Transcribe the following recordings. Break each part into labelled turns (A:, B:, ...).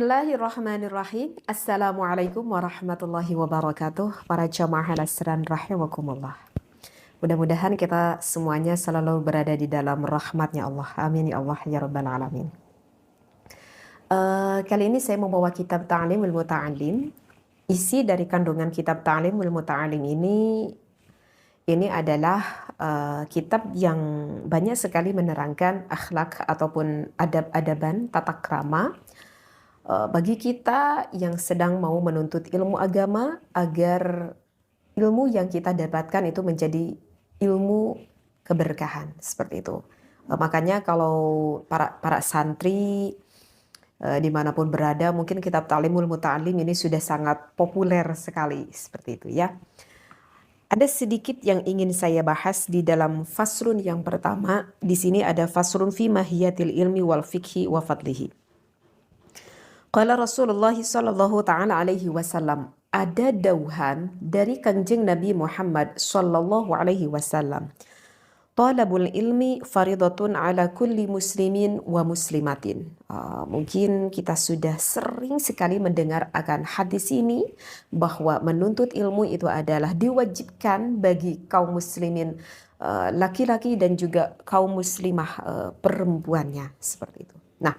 A: Bismillahirrahmanirrahim. Assalamualaikum warahmatullahi wabarakatuh. Para jamaah al-Asran rahimakumullah. Mudah-mudahan kita semuanya selalu berada di dalam rahmatnya Allah. Amin ya Allah ya rabbal alamin. Kali ini saya membawa kitab Ta'limul Muta'allim. Isi dari kandungan kitab Ta'limul Muta'allim ini adalah kitab yang banyak sekali menerangkan akhlak ataupun adab-adaban tata krama bagi kita yang sedang mau menuntut ilmu agama agar ilmu yang kita dapatkan itu menjadi ilmu keberkahan seperti itu. Makanya kalau para santri dimanapun berada, mungkin kitab Ta'limul Muta'allim ini sudah sangat populer sekali seperti itu ya. Ada sedikit yang ingin saya bahas di dalam fasrun yang pertama. Di sini ada fasrun fi mahiyatil ilmi wal fikhi wa fadlihi. Qala Rasulullah sallallahu ta'ala alaihi wasallam, ada dauhan dari kanjeng Nabi Muhammad sallallahu alaihi wasallam. Talabul ilmi faridatun ala kulli muslimin wa muslimatin. Mungkin kita sudah sering sekali mendengar akan hadis ini bahwa menuntut ilmu itu adalah diwajibkan bagi kaum muslimin laki-laki dan juga kaum muslimah perempuannya seperti itu. Nah,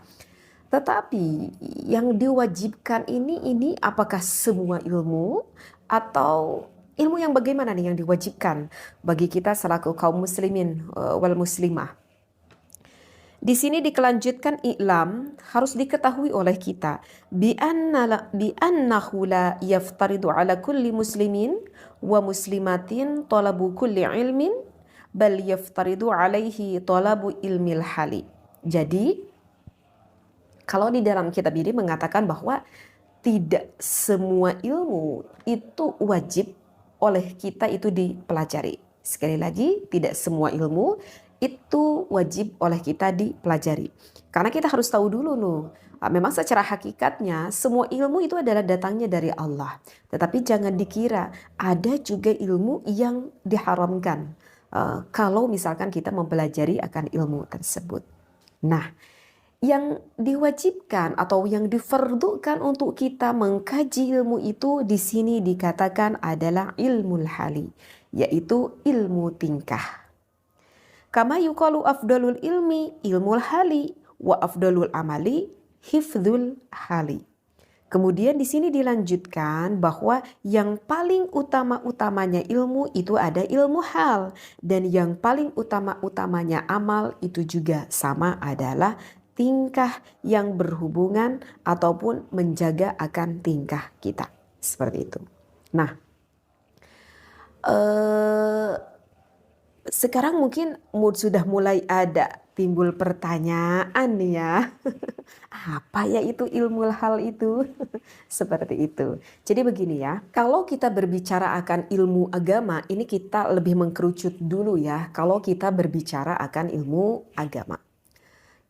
A: tetapi yang diwajibkan ini apakah semua ilmu atau ilmu yang bagaimana nih yang diwajibkan bagi kita selaku kaum muslimin wal muslimah? Di sini dikelanjutkan i'lam harus diketahui oleh kita bi annahu la yaftaridu ala kulli muslimin wa muslimatin talabu kulli ilmin bal yaftaridu alaihi talabu ilmil hali. Jadi kalau di dalam kitab ini mengatakan bahwa tidak semua ilmu itu wajib oleh kita itu dipelajari. Sekali lagi, tidak semua ilmu itu wajib oleh kita dipelajari. Karena kita harus tahu dulu memang secara hakikatnya semua ilmu itu adalah datangnya dari Allah. Tetapi jangan dikira ada juga ilmu yang diharamkan kalau misalkan kita mempelajari akan ilmu tersebut. Nah, yang diwajibkan atau yang difardukan untuk kita mengkaji ilmu itu di sini dikatakan adalah ilmul hali, yaitu ilmu tingkah. Kama yuqalu afdalul ilmi ilmul hali wa afdalul amali hifdzul hali. Kemudian di sini dilanjutkan bahwa yang paling utama-utamanya ilmu itu ada ilmu hal, dan yang paling utama-utamanya amal itu juga sama adalah tingkah yang berhubungan ataupun menjaga akan tingkah kita. Seperti itu. Nah, sekarang mungkin sudah mulai ada timbul pertanyaan nih ya. Apa ya itu ilmu hal itu? Seperti itu. Jadi begini ya, kalau kita berbicara akan ilmu agama, ini kita lebih mengkerucut dulu ya. Kalau kita berbicara akan ilmu agama.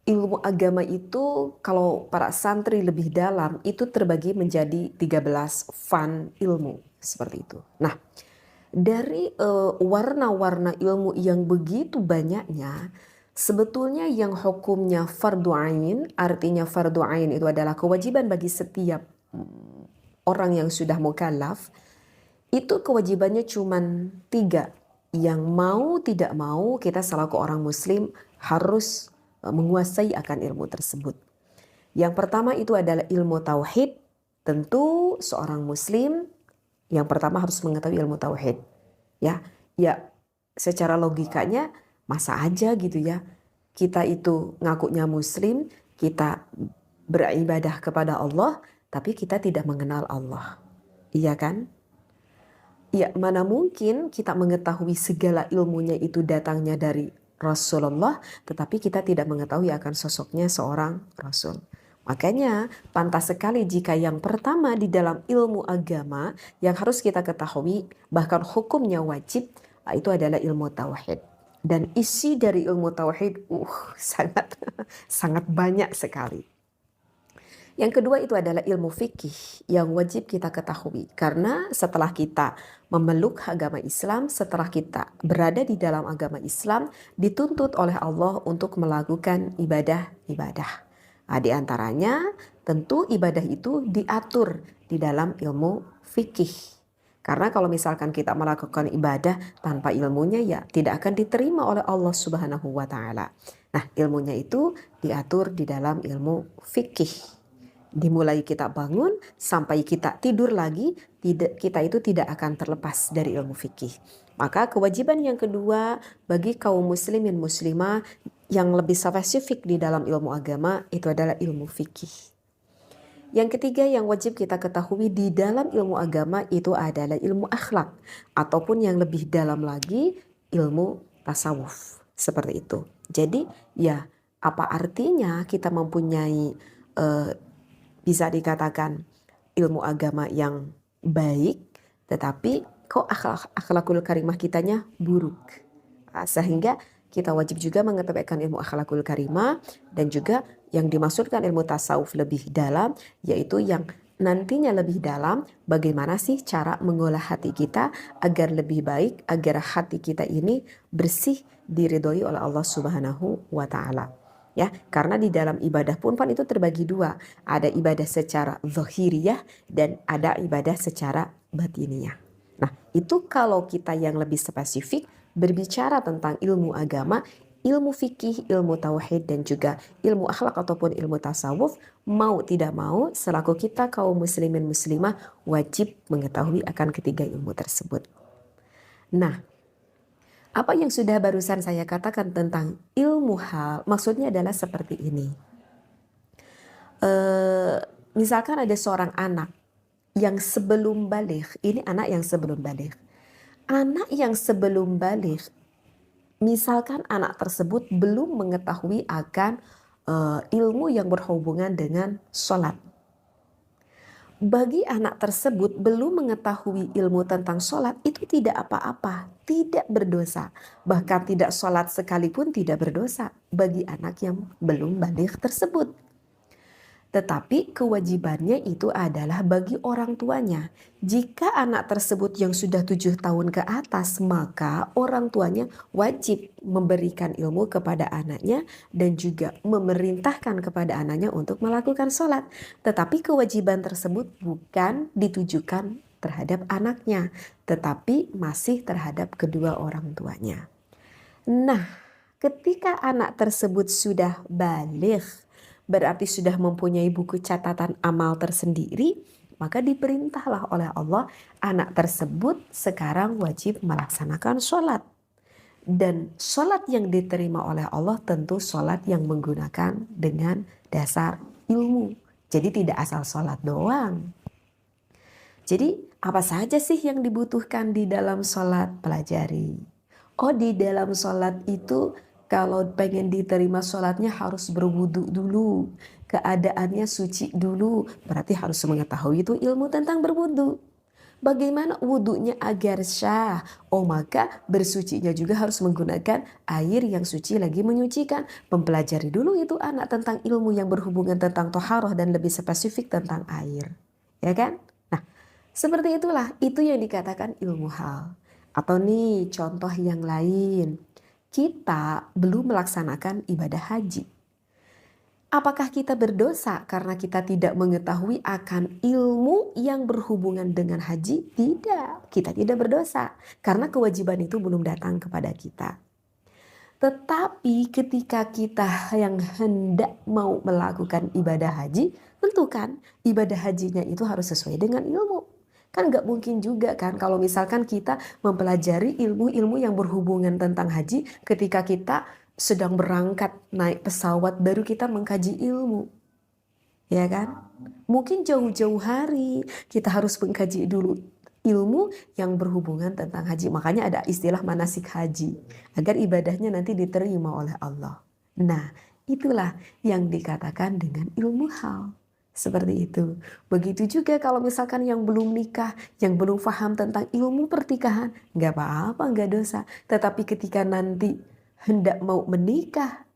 A: Ilmu agama itu kalau para santri lebih dalam itu terbagi menjadi 13 fan ilmu seperti itu. Nah, dari warna-warna ilmu yang begitu banyaknya, sebetulnya yang hukumnya fardu ain, artinya fardu ain itu adalah kewajiban bagi setiap orang yang sudah mukallaf, itu kewajibannya cuma 3. Yang mau tidak mau kita selaku orang muslim harus menguasai akan ilmu tersebut. Yang pertama itu adalah ilmu tauhid. Tentu seorang muslim yang pertama harus mengetahui ilmu tauhid. Ya, secara logikanya masa aja gitu ya. Kita itu ngakunya muslim, kita beribadah kepada Allah, tapi kita tidak mengenal Allah. Iya kan? Ya, mana mungkin kita mengetahui segala ilmunya itu datangnya dari Rasulullah, tetapi kita tidak mengetahui akan sosoknya seorang Rasul. Makanya pantas sekali jika yang pertama di dalam ilmu agama yang harus kita ketahui bahkan hukumnya wajib itu adalah ilmu tauhid. Dan isi dari ilmu tauhid sangat banyak sekali. Yang kedua itu adalah ilmu fikih yang wajib kita ketahui. Karena setelah kita memeluk agama Islam, setelah kita berada di dalam agama Islam, dituntut oleh Allah untuk melakukan ibadah-ibadah. Di antaranya tentu ibadah itu diatur di dalam ilmu fikih. Karena kalau misalkan kita melakukan ibadah tanpa ilmunya ya tidak akan diterima oleh Allah Subhanahu wa taala. Nah, ilmunya itu diatur di dalam ilmu fikih. Dimulai kita bangun sampai kita tidur lagi, kita itu tidak akan terlepas dari ilmu fikih. Maka kewajiban yang kedua bagi kaum muslimin muslimah yang lebih spesifik di dalam ilmu agama itu adalah ilmu fikih. Yang ketiga yang wajib kita ketahui di dalam ilmu agama itu adalah ilmu akhlak, ataupun yang lebih dalam lagi ilmu tasawuf, seperti itu. Jadi ya apa artinya kita mempunyai bisa dikatakan ilmu agama yang baik, tetapi kok akhlakul karimah kitanya buruk. Sehingga kita wajib juga mengetahui ilmu akhlakul karimah, dan juga yang dimaksudkan ilmu tasawuf lebih dalam, yaitu yang nantinya lebih dalam bagaimana sih cara mengolah hati kita agar lebih baik, agar hati kita ini bersih, diridhoi oleh Allah Subhanahu wa taala. Ya, karena di dalam ibadah pun itu terbagi dua, ada ibadah secara zahiriyah dan ada ibadah secara batiniyah. Nah, itu kalau kita yang lebih spesifik berbicara tentang ilmu agama, ilmu fikih, ilmu tauhid, dan juga ilmu akhlak ataupun ilmu tasawuf, mau tidak mau selaku kita kaum muslimin muslimah wajib mengetahui akan ketiga ilmu tersebut. Nah, apa yang sudah barusan saya katakan tentang ilmu hal, maksudnya adalah seperti ini. Misalkan ada seorang anak yang sebelum baligh, ini anak yang sebelum baligh. Anak yang sebelum baligh, misalkan anak tersebut belum mengetahui akan ilmu yang berhubungan dengan sholat. Bagi anak tersebut belum mengetahui ilmu tentang sholat itu tidak apa-apa, tidak berdosa. Bahkan tidak sholat sekalipun tidak berdosa bagi anak yang belum baligh tersebut. Tetapi kewajibannya itu adalah bagi orang tuanya. Jika anak tersebut yang sudah 7 tahun ke atas, maka orang tuanya wajib memberikan ilmu kepada anaknya dan juga memerintahkan kepada anaknya untuk melakukan sholat. Tetapi kewajiban tersebut bukan ditujukan terhadap anaknya, tetapi masih terhadap kedua orang tuanya. Nah, ketika anak tersebut sudah baligh, berarti sudah mempunyai buku catatan amal tersendiri, maka diperintahlah oleh Allah anak tersebut sekarang wajib melaksanakan sholat. Dan sholat yang diterima oleh Allah tentu sholat yang menggunakan dengan dasar ilmu. Jadi tidak asal sholat doang. Jadi apa saja sih yang dibutuhkan di dalam sholat? Pelajari. Oh, di dalam sholat itu kalau pengen diterima sholatnya harus berwudu dulu. Keadaannya suci dulu. Berarti harus mengetahui itu ilmu tentang berwudu. Bagaimana wudunya agar syah? Oh, maka bersucinya juga harus menggunakan air yang suci lagi menyucikan. Mempelajari dulu itu anak tentang ilmu yang berhubungan tentang toharoh dan lebih spesifik tentang air. Ya kan? Nah, seperti itulah itu yang dikatakan ilmu hal. Atau nih contoh yang lain. Kita belum melaksanakan ibadah haji. Apakah kita berdosa karena kita tidak mengetahui akan ilmu yang berhubungan dengan haji? Tidak, kita tidak berdosa karena kewajiban itu belum datang kepada kita. Tetapi ketika kita yang hendak mau melakukan ibadah haji, tentu kan ibadah hajinya itu harus sesuai dengan ilmu. Kan gak mungkin juga kan kalau misalkan kita mempelajari ilmu-ilmu yang berhubungan tentang haji ketika kita sedang berangkat naik pesawat baru kita mengkaji ilmu. Ya kan? Mungkin jauh-jauh hari kita harus mengkaji dulu ilmu yang berhubungan tentang haji. Makanya ada istilah manasik haji agar ibadahnya nanti diterima oleh Allah. Nah, itulah yang dikatakan dengan ilmu hal. Seperti itu. Begitu juga kalau misalkan yang belum nikah, yang belum paham tentang ilmu pertikahan, nggak apa-apa, nggak dosa. Tetapi ketika nanti hendak mau menikah,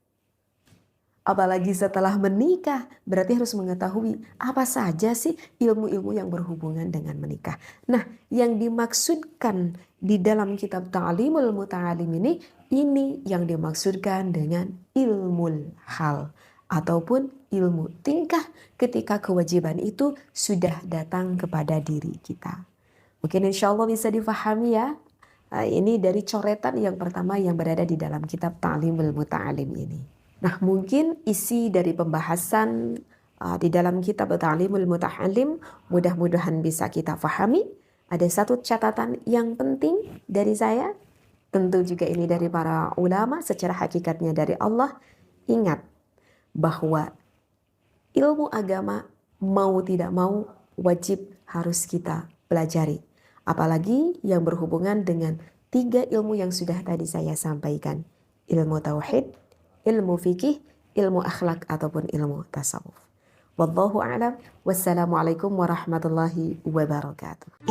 A: apalagi setelah menikah, berarti harus mengetahui apa saja sih ilmu-ilmu yang berhubungan dengan menikah. Nah, yang dimaksudkan di dalam kitab Ta'limul Muta'alim ini yang dimaksudkan dengan ilmul hal. ataupun ilmu. Tingkah ketika kewajiban itu sudah datang kepada diri kita. Mungkin insya Allah bisa difahami ya. Ini dari coretan yang pertama yang berada di dalam kitab Ta'limul Muta'alim ini. Nah, mungkin isi dari pembahasan di dalam kitab Ta'limul Muta'alim mudah-mudahan bisa kita fahami. Ada satu catatan yang penting dari saya, tentu juga ini dari para ulama, secara hakikatnya dari Allah. Ingat bahwa ilmu agama mau tidak mau wajib harus kita pelajari. Apalagi yang berhubungan dengan 3 ilmu yang sudah tadi saya sampaikan. Ilmu tauhid, ilmu fikih, ilmu akhlak ataupun ilmu tasawuf. Wallahu a'lam. Wassalamualaikum warahmatullahi wabarakatuh.